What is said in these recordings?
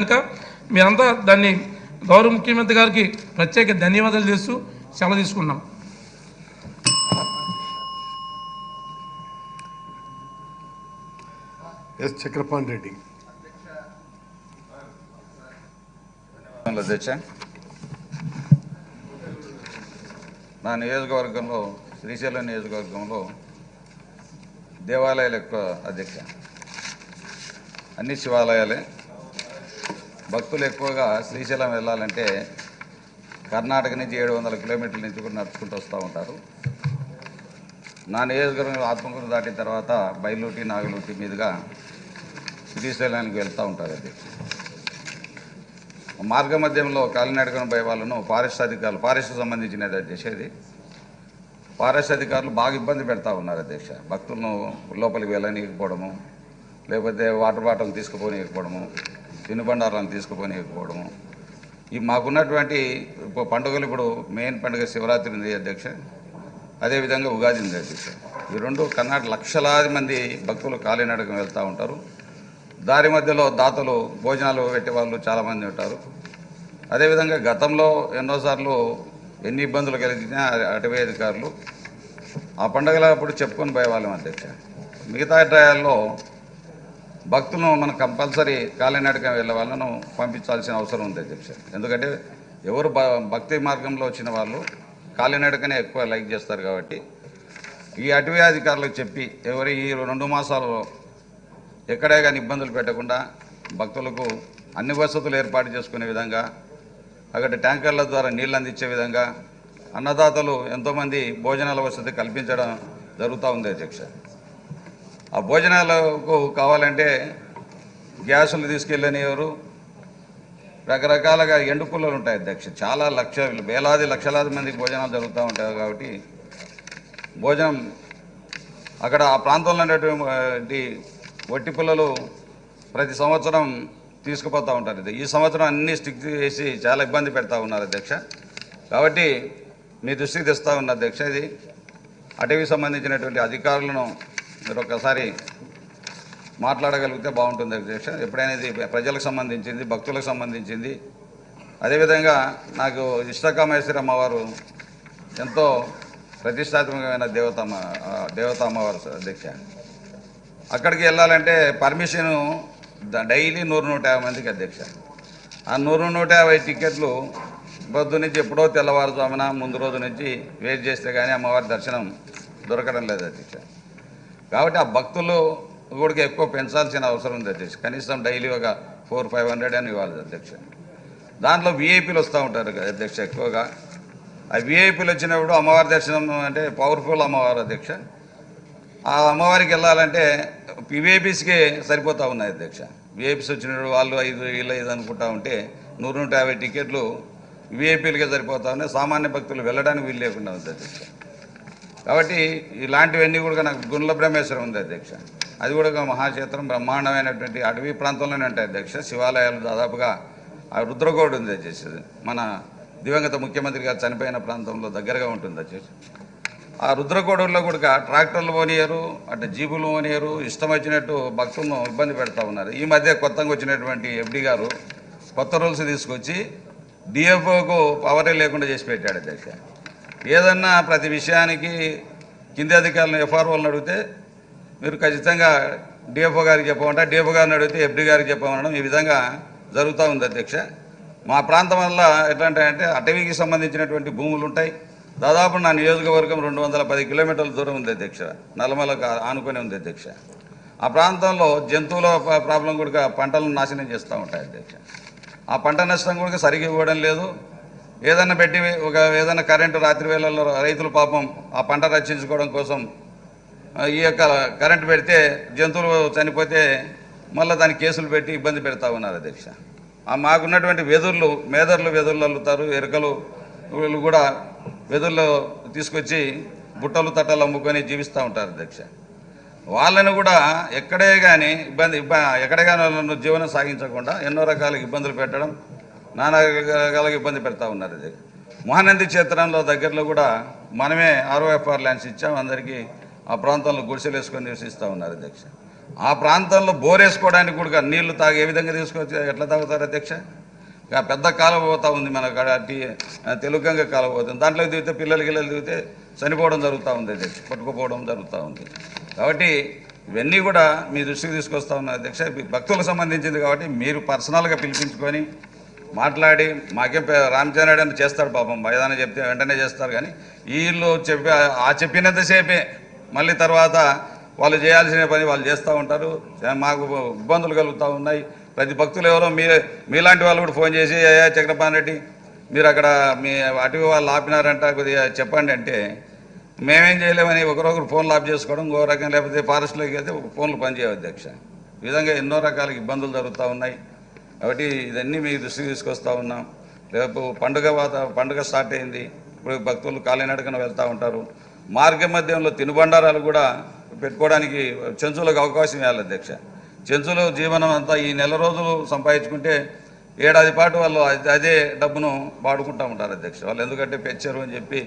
కనుక మీరంతా దాన్ని గౌరవ ముఖ్యమంత్రి గారికి ప్రత్యేక ధన్యవాదాలు చేస్తూ సెలవు తీసుకున్నాం. ఎస్ చక్రపాణి రెడ్డి. అధ్యక్ష, నా నియోజకవర్గంలో శ్రీశైలం నియోజకవర్గంలో దేవాలయాలు ఎక్కువ అధ్యక్ష. అన్ని శివాలయాలే. భక్తులు ఎక్కువగా శ్రీశైలం వెళ్ళాలంటే కర్ణాటక నుంచి 700 కిలోమీటర్ల నుంచి కూడా నడుచుకుంటూ వస్తూ ఉంటారు. నా నియోజకవర్గంలో ఆత్మకూరు దాటిన తర్వాత బయలుటి నాగలుటి మీదుగా శ్రీశైలానికి వెళ్తూ ఉంటారు అధ్యక్ష. మార్గ మధ్యంలో కాలినడకన పోయే వాళ్ళను ఫారెస్ట్ అధికారులు, ఫారెస్ట్కి సంబంధించినది అధ్యక్ష, ఇది ఫారెస్ట్ అధికారులు బాగా ఇబ్బంది పెడతా ఉన్నారు అధ్యక్ష. భక్తులను లోపలికి వెళ్ళనీయకపోవడము, లేకపోతే వాటర్ బాటిల్ తీసుకుపోనీయకపోవడము, తినుబండారాలను తీసుకుపోనీయకపోవడము. ఈ మాకున్నటువంటి పండుగలు, ఇప్పుడు మెయిన్ పండుగ శివరాత్రి ఉంది అధ్యక్ష, అదేవిధంగా ఉగాది ఉంది అధ్యక్ష. ఈ రెండు కర్ణాటక లక్షలాది మంది భక్తులు కాలినడకం వెళ్తూ ఉంటారు. దారి మధ్యలో దాతలు భోజనాలు పెట్టే వాళ్ళు చాలామంది ఉంటారు. అదేవిధంగా గతంలో ఎన్నోసార్లు ఎన్ని ఇబ్బందులు కలిగినా అటవీ అధికారులు ఆ పండుగలప్పుడు చెప్పుకొని పోయేవాళ్ళం అధ్యక్ష. మిగతా ట్రయాల్లో భక్తులను మనం కంపల్సరీ కాలినడకం వెళ్ళే వాళ్ళను పంపించాల్సిన అవసరం ఉంది అధ్యక్ష. ఎందుకంటే ఎవరు భక్తి మార్గంలో వచ్చిన వాళ్ళు కాలినడకనే ఎక్కువ లైక్ చేస్తారు కాబట్టి ఈ అటవీ అధికారులకు చెప్పి ఎవరి ఈ 2 మాసాలు ఎక్కడే కానీ ఇబ్బందులు పెట్టకుండా భక్తులకు అన్ని వసతులు ఏర్పాటు చేసుకునే విధంగా, అక్కడ ట్యాంకర్ల ద్వారా నీళ్ళు అందించే విధంగా అన్నదాతలు ఎంతోమంది భోజనాల వసతి కల్పించడం జరుగుతూ ఉంది అధ్యక్ష. ఆ భోజనాలకు కావాలంటే గ్యాసులు తీసుకెళ్ళనివారు, రకరకాలుగా ఎండు పుల్లలు ఉంటాయి అధ్యక్ష. చాలా వేలాది లక్షలాది మందికి భోజనాలు జరుగుతూ ఉంటాయి కాబట్టి భోజనం అక్కడ ఆ ప్రాంతంలో ఉన్నటువంటి వట్టి పుల్లలు ప్రతి సంవత్సరం తీసుకుపోతూ ఉంటారు. ఈ సంవత్సరం అన్నీ స్టిక్ చేసి చాలా ఇబ్బంది పెడతా ఉన్నారు అధ్యక్ష. కాబట్టి మీ దృష్టికి తెస్తూ ఉన్న అధ్యక్ష, ఇది అటవీకి సంబంధించినటువంటి అధికారులను మీరు ఒకసారి మాట్లాడగలిగితే బాగుంటుంది అధ్యక్ష. ఎప్పుడైనా ఇది ప్రజలకు సంబంధించింది, భక్తులకు సంబంధించింది. అదేవిధంగా నాకు ఇష్టకామేశ్వరి అమ్మవారు ఎంతో ప్రతిష్టాత్మకమైన దేవత అమ్మవారు అధ్యక్ష. అక్కడికి వెళ్ళాలంటే పర్మిషను డైలీ 100-150 మందికి అధ్యక్ష. ఆ 100-150 టికెట్లు పొద్దు నుంచి ఎప్పుడో తెల్లవారుజామున ముందు రోజు నుంచి వెయిట్ చేస్తే కానీ అమ్మవారి దర్శనం దొరకడం లేదు అధ్యక్ష. కాబట్టి ఆ భక్తులు కూడా ఎక్కువ పెంచాల్సిన అవసరం ఉంది అధ్యక్ష. కనీసం డైలీ ఒక 400-500 అని ఇవ్వాలి అధ్యక్ష. దాంట్లో విఐపీలు వస్తూ ఉంటారు కదా అధ్యక్ష ఎక్కువగా. ఆ విఐపీలు వచ్చినప్పుడు అమ్మవారి దర్శనం అంటే పవర్ఫుల్ అమ్మవారు అధ్యక్ష. ఆ అమ్మవారికి వెళ్ళాలంటే విఐపీస్కే సరిపోతూ ఉన్నాయి అధ్యక్ష. విఐపీస్ వచ్చినప్పుడు వాళ్ళు 5 అనుకుంటా ఉంటే 100-150 టికెట్లు విఐపీలకే సరిపోతా ఉన్నాయి. సామాన్య భక్తులు వెళ్ళడానికి వీలు లేకుండా ఉంది అధ్యక్ష. కాబట్టి ఇలాంటివన్నీ కూడా నాకు గుండ్ల బ్రహ్మేశ్వరం ఉంది అధ్యక్ష. అది కూడా ఒక మహాక్షేత్రం, బ్రహ్మాండమైనటువంటి అటవీ ప్రాంతంలోనే ఉంటాయి అధ్యక్ష. శివాలయాలు దాదాపుగా ఆ రుద్రకోడు ఉంది అధ్యక్ష. మన దివంగత ముఖ్యమంత్రి గారు చనిపోయిన ప్రాంతంలో దగ్గరగా ఉంటుంది అధ్యక్ష. ఆ రుద్రకోడూరులో కూడా ట్రాక్టర్లు పోనీయరు, అటు జీపులు పోనీయరు, ఇష్టం వచ్చినట్టు భక్తులను ఇబ్బంది పెడతా ఉన్నారు. ఈ మధ్య కొత్తగా వచ్చినటువంటి FD గారు కొత్త రూల్స్ తీసుకొచ్చి DFOకు పవరే లేకుండా చేసి పెట్టాడు అధ్యక్ష. ఏదన్నా ప్రతి విషయానికి కింది అధికారులను FROలను అడిగితే మీరు ఖచ్చితంగా DFO గారికి చెప్పమంటే DFO గారిని అడిగితే FD గారికి చెప్పమనడం, ఈ విధంగా జరుగుతూ ఉంది అధ్యక్ష. మా ప్రాంతం వల్ల ఎట్లాంటి అటవీకి సంబంధించినటువంటి భూములు ఉంటాయి. దాదాపు నా నియోజకవర్గం 210 కిలోమీటర్ల దూరం ఉంది అధ్యక్ష. నల్లమలకు ఆనుకొని ఉంది అధ్యక్ష. ఆ ప్రాంతంలో జంతువుల ప్రాబ్లం కూడా పంటలను నాశనం చేస్తూ ఉంటాయి అధ్యక్ష. ఆ పంట నష్టం కూడా సరిగ్గా ఇవ్వడం లేదు. ఏదన్నా పెట్టి ఏదైనా కరెంటు రాత్రి వేళల్లో రైతులు పాపం ఆ పంట రక్షించుకోవడం కోసం ఈ యొక్క కరెంటు పెడితే జంతువులు చనిపోతే మళ్ళీ దానికి కేసులు పెట్టి ఇబ్బంది పెడతా ఉన్నారు అధ్యక్ష. మాకున్నటువంటి మేదర్లు వెదుర్లు అల్లుతారు, ఎరుకలు వీళ్ళు కూడా వెదుర్లు తీసుకొచ్చి బుట్టలు తట్టలు అమ్ముకొని జీవిస్తూ ఉంటారు అధ్యక్ష. వాళ్ళని కూడా ఎక్కడే కానీ ఎక్కడే కానీ వాళ్ళను జీవనం సాగించకుండా ఎన్నో రకాల ఇబ్బందులు పెట్టడం, నానా రకాలుగా ఇబ్బంది పెడతా ఉన్నారు అధ్యక్ష. మహానంది క్షేత్రంలో దగ్గరలో కూడా మనమే ROFR ల్యాండ్స్ ఇచ్చాం అందరికీ. ఆ ప్రాంతంలో గుడిసెలు వేసుకొని నివసిస్తూ ఉన్నారు అధ్యక్ష. ఆ ప్రాంతంలో బోరేసుకోవడానికి కూడా నీళ్లు తాగి ఏ విధంగా తీసుకొచ్చి ఎట్లా తాగుతారు అధ్యక్ష? పెద్ద కాలువ పోతా ఉంది మన తెలుగంగ కాలువ పోతుంది, దాంట్లో దిగితే పిల్లలు దిగితే చనిపోవడం జరుగుతూ ఉంది అధ్యక్ష, పట్టుకుపోవడం జరుగుతూ ఉంది. కాబట్టి ఇవన్నీ కూడా మీ దృష్టికి తీసుకొస్తా ఉన్నా అధ్యక్ష. భక్తులకు సంబంధించింది కాబట్టి మీరు పర్సనల్గా పిలిపించుకొని మాట్లాడి, మాకేం రామచంద్ర అని చేస్తాడు పాపం, ఏదైనా చెప్తే వెంటనే చేస్తారు, కానీ వీళ్ళు చెప్పినంతసేపే మళ్ళీ తర్వాత వాళ్ళు చేయాల్సిన పని వాళ్ళు చేస్తూ ఉంటారు. మాకు ఇబ్బందులు కలుగుతూ ఉన్నాయి. ప్రతి భక్తులు ఎవరో మీలాంటి వాళ్ళు కూడా ఫోన్ చేసి చక్రపాణి రెడ్డి మీరు అక్కడ మీ అటవీ వాళ్ళు ఆపినారంట, కొద్దిగా చెప్పండి అంటే మేమేం చేయలేమని ఒకరొకరు ఫోన్లు ఆఫ్ చేసుకోవడం, ఇంకో రకం, లేకపోతే ఫారెస్ట్లోకి వెళ్తే ఫోన్లు పనిచేయవు అధ్యక్ష. ఈ విధంగా ఎన్నో రకాల ఇబ్బందులు జరుగుతూ ఉన్నాయి. కాబట్టి ఇదన్నీ మీ దృష్టికి తీసుకొస్తూ ఉన్నాం. రేపు పండుగ స్టార్ట్ అయింది. ఇప్పుడు భక్తులు కాలినడకన వెళ్తూ ఉంటారు. మార్గ మధ్యంలో తినుబండారాలు కూడా పెట్టుకోవడానికి చెంచులకు అవకాశం ఇవ్వాలి అధ్యక్ష. చెంచులు జీవనం అంతా ఈ నెల రోజులు సంపాదించుకుంటే ఏడాది పాటు వాళ్ళు అదే డబ్బును వాడుకుంటూ ఉంటారు అధ్యక్ష. వాళ్ళు ఎందుకంటే పెంచారు అని చెప్పి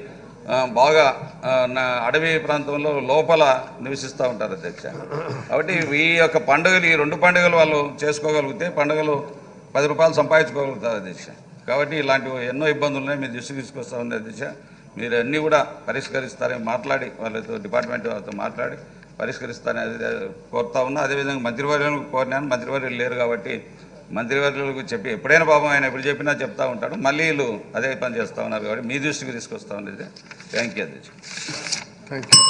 బాగా అడవి ప్రాంతంలో లోపల నివసిస్తూ ఉంటారు అధ్యక్ష. కాబట్టి ఈ యొక్క పండుగలు, ఈ 2 పండుగలు వాళ్ళు చేసుకోగలిగితే పండుగలు 10 రూపాయలు సంపాదించుకోగలుగుతారు అధ్యక్ష. కాబట్టి ఇలాంటివి ఎన్నో ఇబ్బందులు ఉన్నాయి, మీరు దృష్టికి తీసుకొస్తా ఉంది అధ్యక్ష. మీరు అన్నీ కూడా పరిష్కరిస్తారని మాట్లాడి వాళ్ళతో డిపార్ట్మెంట్ వాళ్ళతో మాట్లాడి పరిష్కరిస్తారని కోరుతా ఉన్నా. అదేవిధంగా మంత్రివర్యులకు కోరినాను, మంత్రివర్యులు లేరు కాబట్టి మంత్రివర్యులకు చెప్పి ఎప్పుడైనా పాపం ఆయన ఎప్పుడు చెప్పినా చెప్తా ఉంటాడు, మళ్ళీ వీళ్ళు అదే పని చేస్తూ ఉన్నారు కాబట్టి మీ దృష్టికి తీసుకొస్తా ఉన్నది. థ్యాంక్ యూ అధ్యక్ష. Thank you.